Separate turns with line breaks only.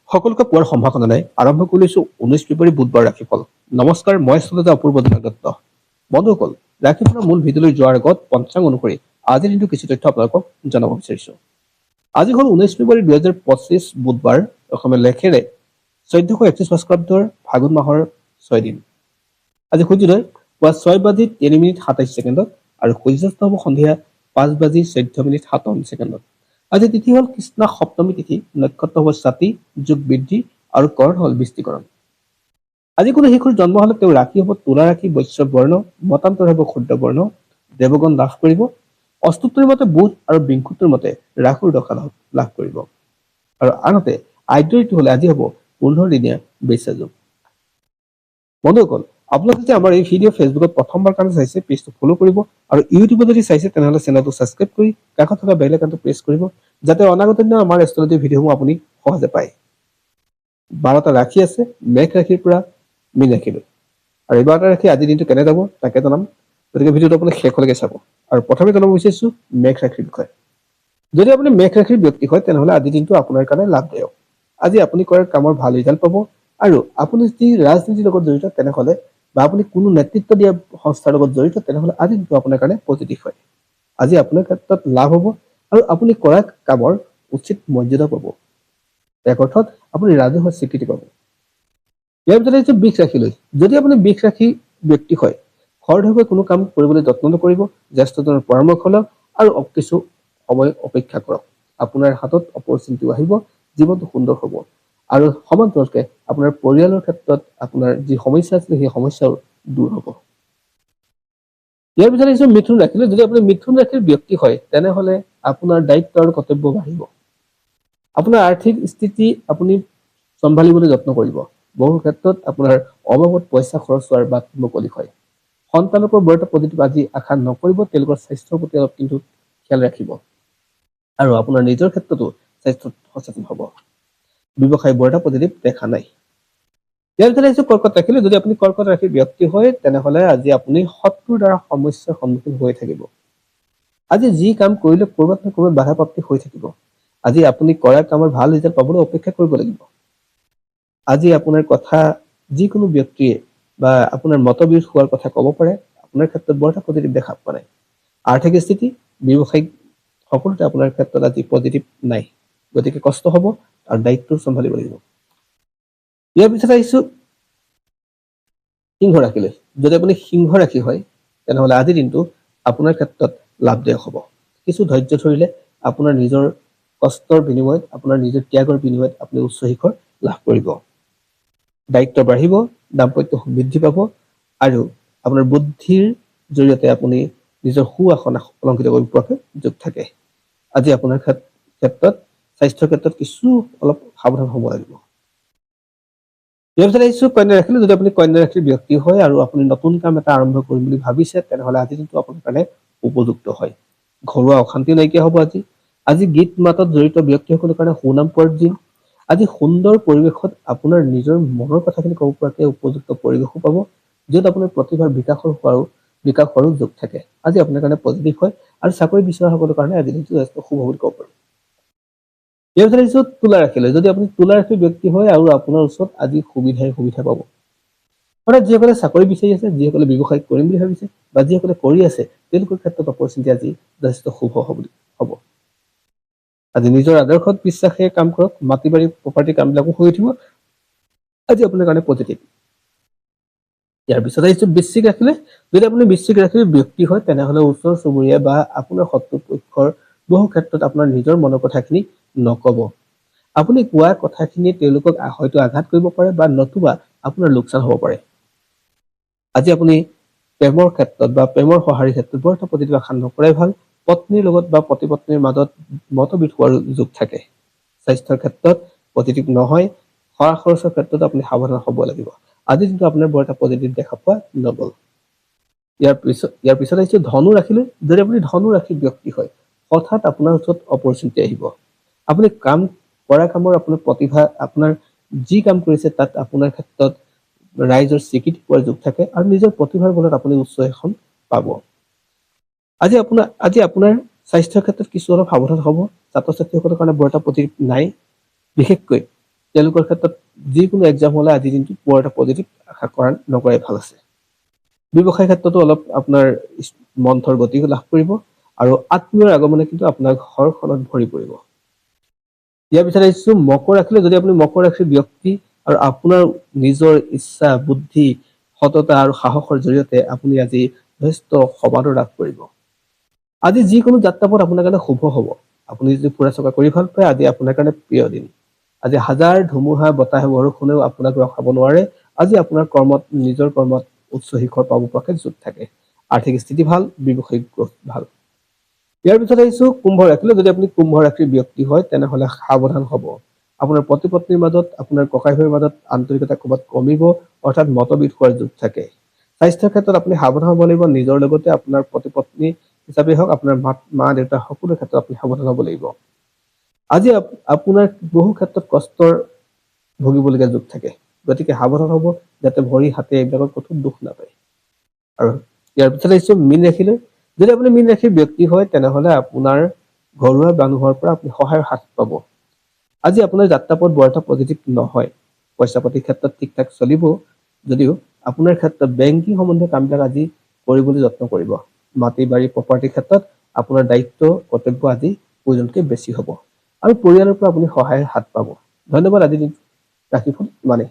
সকলোকে পোৱাৰ সম্ভাৱনা নাই। আৰম্ভ কৰিছো 19 ফেব্ৰুৱাৰী বুধবাৰ ৰাশিফল। নমস্কাৰ, মই আচলতে অপূৰ্ব দত্ত। বন্ধুসকল, ৰাশিফলৰ মূল ভিডিঅ'লৈ যোৱাৰ আগত পঞ্চাংগ অনুসৰি আজিৰ দিনটো কিছু তথ্য আপোনালোকক জনাব বিচাৰিছো। আজি হ'ল 19 ফেব্ৰুৱাৰী 2025 বুধবাৰ, অসমীয়া লেখেৰে 1431 খ্ৰীষ্টাব্দৰ ফাগুন মাহৰ 6 দিন। আজি সূৰ্যোদয় পুৱা 6:03:27 আৰু সূৰ্যাস্ত হ'ব সন্ধিয়া 5:14:57। আজি তিথি হ'ল কৃষ্ণ সপ্তমী তিথি, নক্ষত্ৰ হ'ব স্বাতী, যোগ বৃদ্ধি আৰু কৰণ হ'ল বৃষ্টিকৰণ। আজি কোনো শিশুৰ জন্ম হ'লে তেওঁৰ ৰাশি হ'ব তুলা ৰাশি, বৈশ্য বৰ্ণ, মতান্তৰ হ'ব ক্ষুদ্ৰ বৰ্ণ, দেৱগণ লাভ কৰিব। অস্তুত্বৰ মতে বুধ আৰু বিংশুত্বৰ মতে ৰাহুৰ দশা লাভ কৰিব। আৰু আনহাতে আদ্য ঋতু হ'লে আজি হ'ব 15 দিনীয়া বৈশা যোগ। বন্ধুসকল, আপোনালোকে যদি আমাৰ এই ভিডিঅ' ফেচবুকত প্ৰথমবাৰ কাৰণে চাইছে, পেজটো ফ'ল' কৰিব আৰু ইউটিউবত যদি চাইছে তেনেহ'লে চেনেলটো ছাবস্ক্ৰাইব কৰি কাষত থকা বেল আইকনটো প্ৰেছ কৰিব, যাতে অনাগত দিনৰ আমাৰ এষ্ট্ৰলজি ভিডিঅ'সমূহ আপুনি সহজে পায়। 12টা ৰাশি আছে, মেঘ ৰাশিৰ পৰা মীন ৰাশিলৈ। আৰু এই 12টা ৰাশি আজিৰ দিনটো কেনে যাব তাকে জনাম, গতিকে ভিডিঅ'টো আপুনি শেষলৈকে চাব। আৰু প্ৰথমে জনাব বিচাৰিছো মেঘ ৰাশিৰ বিষয়ে। যদি আপুনি মেঘ ৰাশিৰ ব্যক্তি হয় তেনেহ'লে আজিৰ দিনটো আপোনাৰ কাৰণে লাভদায়ক। আজি আপুনি কৰা কামৰ ভাল ৰিজাল্ট পাব। আৰু আপুনি যদি ৰাজনীতিৰ লগত জড়িত তেনেহ'লে বা আপুনি কোনো নেতৃত্ব দিয়া সংস্থাৰ লগত জড়িত তেনেহ'লে আজি দিনটো আপোনাৰ কাৰণে পজিটিভ হয়। আজি আপোনাৰ ক্ষেত্ৰত লাভ হ'ব আৰু আপুনি কৰা কামৰ উচিত মৰ্যাদা পাব। এক অৰ্থত আপুনি ৰাজহুৱা স্বীকৃতি পাব। ইয়াৰ ভিতৰত আহিছে বৃষ ৰাশিলৈ। যদি আপুনি বৃষ ৰাশি ব্যক্তি হয়, খৰধৰকৈ কোনো কাম কৰিবলৈ যত্ন নকৰিব, জ্যেষ্ঠজনৰ পৰামৰ্শ লওক আৰু কিছু সময় অপেক্ষা কৰক। আপোনাৰ হাতত অপৰচুনিটি আহিব, জীৱনটো সুন্দৰ হ'ব। আৰু সমান্তৰালকৈ আপোনাৰ পৰিয়ালৰ ক্ষেত্ৰত আপোনাৰ যি সমস্যা আছিলে সেই সমস্যাও দূৰ হ'ব। ইয়াৰ পিছত আহিছো মিথুন ৰাশিলৈ। যদি আপুনি মিথুন ৰাশিৰ ব্যক্তি হয় তেনেহ'লে আপোনাৰ দায়িত্ব আৰু কৰ্তব্য বাঢ়িব। আপোনাৰ আৰ্থিক স্থিতি আপুনি চম্ভালিবলৈ যত্ন কৰিব। বহু ক্ষেত্ৰত আপোনাৰ অবাবত পইচা খৰচ হোৱাৰ বাট মুকলি হয়। সন্তানৰ পৰা বৰ এটা পজিটিভ আজি আশা নকৰিব, তেওঁলোকৰ স্বাস্থ্যৰ প্ৰতি অলপ কিন্তু খেয়াল ৰাখিব। আৰু আপোনাৰ নিজৰ ক্ষেত্ৰতো স্বাস্থ্যত সচেতন হ'ব। ব্যৱসায় বৰ এটা পজিটিভ দেখা নাই। ইয়াৰ ভিতৰত আহিছো কৰ্কট ৰাশিলৈ। যদি আপুনি কৰ্কট ৰাশিৰ ব্যক্তি হয় তেনেহ'লে আজি আপুনি শত্ৰুৰ দ্বাৰা সমস্যাৰ সন্মুখীন হৈ থাকিব। আজি যি কাম কৰিলে ক'ৰবাত নহয় ক'ৰবাত বাধা প্ৰাপ্তি হৈ থাকিব। আজি আপুনি কৰা কামৰ ভাল ৰিজাল্ট পাবলৈ অপেক্ষা কৰিব লাগিব। আজি আপোনাৰ কথা যিকোনো ব্যক্তিয়ে বা আপোনাৰ মতবিৰোধ হোৱাৰ কথা ক'ব পাৰে, আপোনাৰ ক্ষেত্ৰত বৰ এটা পজিটিভ দেখা পোৱা নাই। আৰ্থিক স্থিতি, ব্যৱসায়িক সকলোতে আপোনাৰ ক্ষেত্ৰত আজি পজিটিভ নাই, গতিকে কষ্ট হ'ব আৰু দায়িত্ব চম্ভালিব লাগিব। ইয়াৰ পিছত আহিছো সিংহ ৰাশিলৈ। যদি আপুনি সিংহ ৰাশি হয় তেনেহ'লে আজিৰ দিনটো আপোনাৰ ক্ষেত্ৰত লাভদায়ক হ'ব। কিছু ধৈৰ্য ধৰিলে আপোনাৰ নিজৰ কষ্টৰ বিনিময়ত, আপোনাৰ নিজৰ ত্যাগৰ বিনিময়ত আপুনি উচ্চ শিখৰ লাভ কৰিব। দায়িত্ব বাঢ়িব, দাম্পত্য বৃদ্ধি পাব আৰু আপোনাৰ বুদ্ধিৰ জৰিয়তে আপুনি নিজৰ সুআসন অলংকৃত কৰিব পৰাকৈ যোগ থাকে। আজি আপোনাৰ ক্ষেত্ৰত স্বাস্থ্যৰ ক্ষেত্ৰত কিছু অলপ সাৱধান হ'ব লাগিব। ইয়াৰ পিছত আহিছো কন্যা ৰাশিলৈ। যদি আপুনি কন্যা ৰাশিৰ ব্যক্তি হয় আৰু আপুনি নতুন কাম এটা আৰম্ভ কৰিম বুলি ভাবিছে তেনেহ'লে আজি দিনটো আপোনাৰ কাৰণে উপযুক্ত হয়। ঘৰুৱা অশান্তি নাইকিয়া হ'ব আজি। আজি গীত মাতত জড়িত ব্যক্তিসকলৰ কাৰণে সুনাম পোৱাৰ দিন। আজি সুন্দৰ পৰিৱেশত আপোনাৰ নিজৰ মনৰ কথাখিনি ক'ব পৰাকৈ উপযুক্ত পৰিৱেশো পাব, য'ত আপোনাৰ প্ৰতিভাৰ বিকাশ হোৱাৰো যোগ থাকে। আজি আপোনাৰ কাৰণে পজিটিভ হয় আৰু চাকৰি বিচৰাসকলৰ কাৰণে আজি দিনটো যথেষ্ট শুভ বুলি ক'ব পাৰোঁ। ইয়াৰ পিছত আহিছো তুলা ৰাশিলৈ। যদি আপুনি তুলা ৰাশিৰ ব্যক্তি হয় আৰু আপোনাৰ ওচৰত আজি সুবিধা পাব। অৰ্থাৎ যিসকলে চাকৰি বিচাৰি আছে, যিসকলে ব্যৱসায় কৰিম বুলি ভাবিছে বা যিসকলে কৰি আছে, তেওঁলোকৰ ক্ষেত্ৰত অপৰচুনিটি আজি যথেষ্ট শুভ হ'ব। আজি নিজৰ আদৰ্শত বিশ্বাসেৰে কাম কৰক, মাটি বাৰী প্ৰপাৰ্টি কামবিলাকো হৈ উঠিব। আজি আপোনাৰ কাৰণে পজিটিভ। ইয়াৰ পিছত আহিছো বৃশ্চিক ৰাশিলৈ। যদি আপুনি বৃশ্চিক ৰাশিৰ ব্যক্তি হয় তেনেহ'লে ওচৰ চুবুৰীয়া বা আপোনাৰ শত্ৰু পক্ষৰ বহু ক্ষেত্ৰত আপোনাৰ নিজৰ মনৰ কথাখিনি নক'ব। আপুনি কোৱা কথাখিনি তেওঁলোকক হয়তো আঘাত কৰিব পাৰে বা নতুবা আপোনাৰ লোকচান হ'ব পাৰে। আজি আপুনি প্ৰেমৰ ক্ষেত্ৰত বা প্ৰেমৰ সঁহাৰিৰ ক্ষেত্ৰত বৰ এটা পজিটিভ আশা নকৰাই ভাল। পত্নীৰ লগত বা পতি পত্নীৰ মাজত মতবিৰোধ হোৱাৰ যোগ থাকে। স্বাস্থ্যৰ ক্ষেত্ৰত পজিটিভ নহয়। খৰচ খৰচৰ ক্ষেত্ৰত আপুনি সাৱধান হ'ব লাগিব। আজি কিন্তু আপোনাৰ বৰ এটা পজিটিভ দেখা পোৱা নগ'ল। ইয়াৰ পিছত আহিছে ধনু ৰাশিলৈ। যদি আপুনি ধনু ৰাশিৰ ব্যক্তি হয়, হঠাৎ আপোনাৰ ওচৰত অপৰচুনিটি আহিব। আপুনি কৰা কামৰ আপোনাৰ প্ৰতিভা, আপোনাৰ যি কাম কৰিছে তাত আপোনাৰ ক্ষেত্ৰত ৰাইজৰ স্বীকৃতি পোৱাৰ যোগ থাকে আৰু নিজৰ প্ৰতিভাৰ বলত আপুনি উচ্চ আসন পাব। আজি আপোনাৰ স্বাস্থ্যৰ ক্ষেত্ৰত কিছু অলপ সাৱধান হ'ব। ছাত্ৰ ছাত্ৰীসকলৰ কাৰণে বৰ এটা পজিটিভ নাই। বিশেষকৈ তেওঁলোকৰ ক্ষেত্ৰত যিকোনো এক্সাম হলে আজি দিনটো বৰ এটা পজিটিভ আশা কৰা নকৰাই ভাল আছে। ব্যৱসায় ক্ষেত্ৰতো অলপ আপোনাৰ মন্থৰ গতি লাভ কৰিব আৰু আত্মীয়ৰ আগমনে কিন্তু আপোনাৰ ঘৰখনত ভৰি পৰিব। ইয়াৰ পিছত আহিছো মকৰ ৰাশিলৈ। যদি আপুনি মকৰ ৰাশিৰ ব্যক্তি আৰু আপোনাৰ নিজৰ ইচ্ছা, বুদ্ধি, সততা আৰু সাহসৰ জৰিয়তে আপুনি আজি যথেষ্ট সমাদৰ লাভ কৰিব। আজি যিকোনো যাত্ৰাপথ আপোনাৰ কাৰণে শুভ হব। আপুনি যদি ফুৰা চকা কৰি ভাল পায়, আজি আপোনাৰ কাৰণে প্ৰিয় দিন। আজি হাজাৰ ধুমুহা বতাহ বৰষুণেও আপোনাক ৰখাব নোৱাৰে। আজি আপোনাৰ কৰ্মত, নিজৰ কৰ্মত উচ্চ শিখৰ পাব পৰাকে যোগ থাকে। আৰ্থিক স্থিতি ভাল, ব্যৱসায়িক গ্ৰথ ভাল। ইয়াৰ পিছত আহিছো কুম্ভ ৰাশিলৈ। যদি আপুনি কুম্ভ ৰাশিৰ ব্যক্তি হয় তেনেহলে সাৱধান হব। আপোনাৰ পতি পত্নীৰ মাজত, আপোনাৰ ককাই ভাইৰ মাজত আন্তৰিকতা ক'ৰবাত কমিব, অৰ্থাৎ মতবিদ হোৱাৰ যোগ থাকে। স্বাস্থ্যৰ ক্ষেত্ৰত আপুনি সাৱধান হ'ব লাগিব। নিজৰ লগতে আপোনাৰ পতি পত্নী হিচাপে হওক, আপোনাৰ মা দেউতা সকলো ক্ষেত্ৰত আপুনি সাৱধান হ'ব লাগিব। আজি আপোনাৰ বহু ক্ষেত্ৰত কষ্টৰ ভুগিবলগীয়া যোগ থাকে, গতিকে সাৱধান হ'ব যাতে ভৰি হাতে এইবিলাকৰ কতো দুখ নাপায়। আৰু ইয়াৰ পিছত আহিছো মীন ৰাশিলৈ। যদি আপুনি মীন ৰাশিৰ ব্যক্তি হয় তেনেহলে আপোনাৰ ঘৰুৱা মানুহৰ পৰা আপুনি সহায়ৰ হাত পাব। আজি আপোনাৰ যাত্ৰাপথ বৰ এটা পজিটিভ নহয়। পইচা পাতিৰ ক্ষেত্ৰত ঠিক ঠাক চলিব, যদিও আপোনাৰ ক্ষেত্ৰত বেংকিং সম্বন্ধীয় কামবিলাক আজি কৰিবলৈ যত্ন কৰিব। মাটি বাৰী প্ৰপাৰ্টিৰ ক্ষেত্ৰত আপোনাৰ দায়িত্ব কৰ্তব্য আজি প্ৰয়োজনতকৈ বেছি হ'ব আৰু পৰিয়ালৰ পৰা আপুনি সহায়ৰ হাত পাব। ধন্যবাদ। আজি ৰাশিফল ইমানেই।